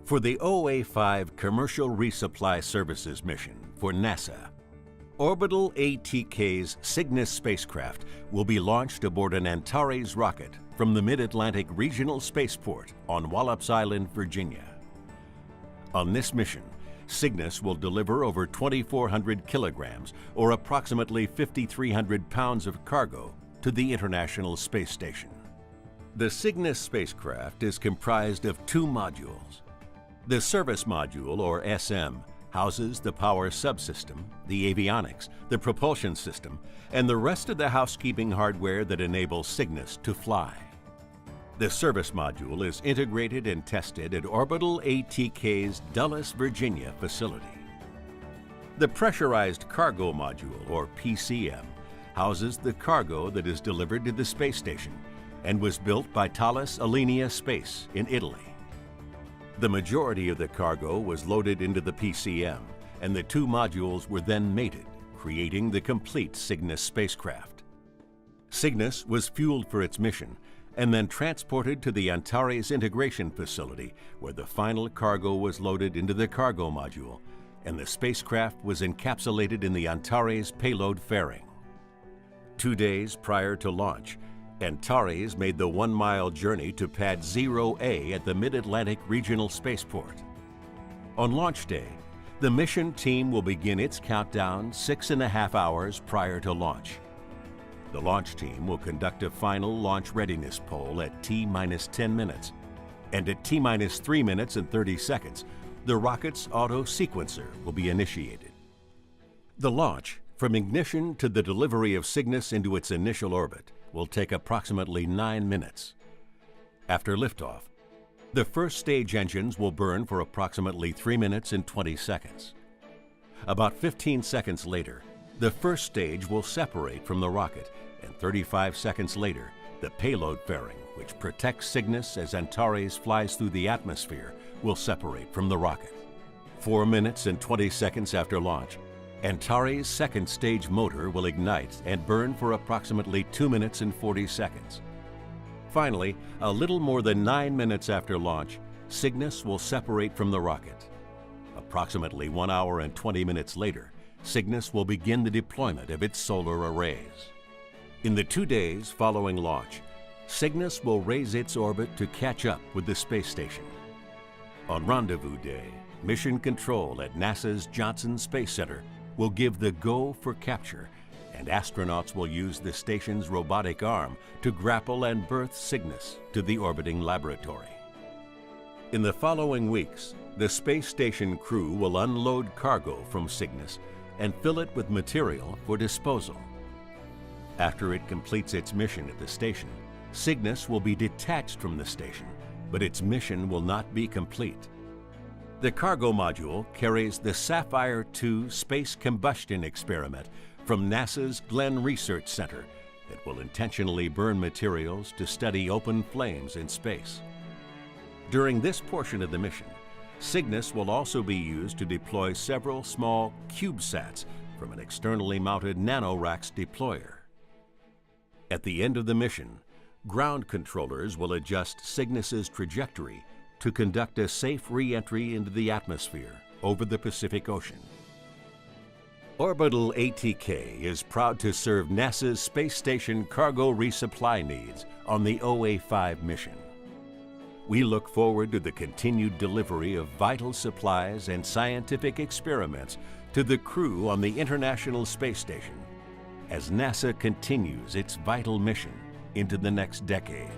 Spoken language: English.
For the OA-5 Commercial Resupply Services mission for NASA, Orbital ATK's Cygnus spacecraft will be launched aboard an Antares rocket from the Mid-Atlantic Regional Spaceport on Wallops Island, Virginia. On this mission, Cygnus will deliver over 2,400 kilograms, or approximately 5,300 pounds of cargo, to the International Space Station. The Cygnus spacecraft is comprised of two modules. The Service Module, or SM, houses the power subsystem, the avionics, the propulsion system, and the rest of the housekeeping hardware that enables Cygnus to fly. The Service Module is integrated and tested at Orbital ATK's Dulles, Virginia facility. The Pressurized Cargo Module, or PCM, houses the cargo that is delivered to the space station and was built by Thales Alenia Space in Italy. The majority of the cargo was loaded into the PCM, and the two modules were then mated, creating the complete Cygnus spacecraft. Cygnus was fueled for its mission and then transported to the Antares Integration Facility, where the final cargo was loaded into the cargo module, and the spacecraft was encapsulated in the Antares payload fairing. 2 days prior to launch, Antares made the 1-mile journey to Pad 0A at the Mid-Atlantic Regional Spaceport. On launch day, the mission team will begin its countdown 6.5 hours prior to launch. The launch team will conduct a final launch readiness poll at T-10 minutes, and at T-3 minutes and 30 seconds, the rocket's auto sequencer will be initiated. The launch, from ignition to the delivery of Cygnus into its initial orbit, will take approximately 9 minutes. After liftoff, the first stage engines will burn for approximately 3 minutes and 20 seconds. About 15 seconds later, the first stage will separate from the rocket, and 35 seconds later, the payload fairing, which protects Cygnus as Antares flies through the atmosphere, will separate from the rocket. 4 minutes and 20 seconds after launch, Antares' second stage motor will ignite and burn for approximately 2 minutes and 40 seconds. Finally, a little more than 9 minutes after launch, Cygnus will separate from the rocket. Approximately 1 hour and 20 minutes later, Cygnus will begin the deployment of its solar arrays. In the 2 days following launch, Cygnus will raise its orbit to catch up with the space station. On Rendezvous Day, Mission Control at NASA's Johnson Space Center will give the go for capture, and astronauts will use the station's robotic arm to grapple and berth Cygnus to the orbiting laboratory. In the following weeks, the space station crew will unload cargo from Cygnus and fill it with material for disposal. After it completes its mission at the station, Cygnus will be detached from the station, but its mission will not be complete. The cargo module carries the Sapphire 2 space combustion experiment from NASA's Glenn Research Center that will intentionally burn materials to study open flames in space. During this portion of the mission, Cygnus will also be used to deploy several small CubeSats from an externally mounted NanoRacks deployer. At the end of the mission, ground controllers will adjust Cygnus's trajectory to conduct a safe re-entry into the atmosphere over the Pacific Ocean. Orbital ATK is proud to serve NASA's space station cargo resupply needs on the OA-5 mission. We look forward to the continued delivery of vital supplies and scientific experiments to the crew on the International Space Station as NASA continues its vital mission into the next decade.